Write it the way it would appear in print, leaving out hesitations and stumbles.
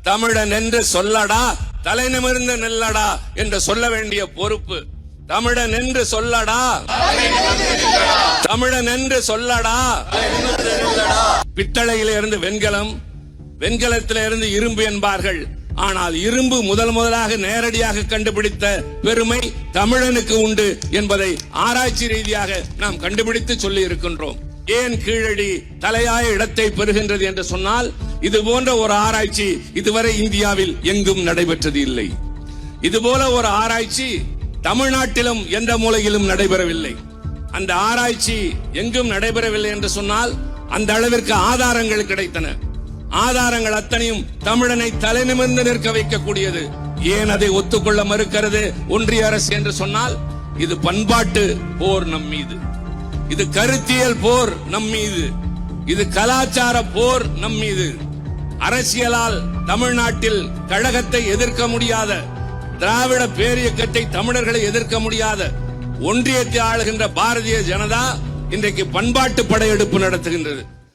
தமிழன் என்று சொல்லடா, தலை நிமிர்ந்து நில்லடா என்று சொல்ல வேண்டிய பொறுப்பு. தமிழன் என்று சொல்லடா, தமிழன் என்று சொல்லடா. பித்தளையிலிருந்து வெண்கலம், வெண்கலத்திலிருந்து இரும்பு என்பார்கள். ஆனால் இரும்பு முதலாக நேரடியாக கண்டுபிடித்த பெருமை தமிழனுக்கு உண்டு என்பதை ஆராய்ச்சி ரீதியாக நாம் கண்டுபிடித்து சொல்லி இருக்கின்றோம். ஏன் கீழடி தலையாய இடத்தை பெறுகின்றது என்று சொன்னால், இது போன்ற ஒரு ஆராய்ச்சி இதுவரை இந்தியாவில் எங்கும் நடைபெற்றது இல்லை. இதுபோல ஒரு ஆராய்ச்சி தமிழ்நாட்டிலும் எந்த மூலையிலும் நடைபெறவில்லை. அந்த ஆராய்ச்சி எங்கும் நடைபெறவில்லை என்று சொன்னால் அந்த அளவிற்கு ஆதாரங்கள் கிடைத்தன. ஆதாரங்கள் அத்தனையும் தமிழனை தலை நிமிர்ந்து நிற்க வைக்கக்கூடியது. ஏன் அதை ஒத்துக்கொள்ள மறுக்கிறது ஒன்றிய அரசு என்று சொன்னால், இது பண்பாட்டு போர் நம் மீது, இது கருத்தியல் போர் நம் மீது, இது கலாச்சார போர் நம் மீது. அரசியலால் தமிழ்நாட்டில் கழகத்தை எதிர்க்க முடியாத, திராவிட பேரியக்கத்தை தமிழர்களை எதிர்க்க முடியாத ஒன்றியத்தை ஆளுகின்ற பாரதிய ஜனதா இன்றைக்கு பண்பாட்டு படையெடுப்பு நடத்துகின்றது.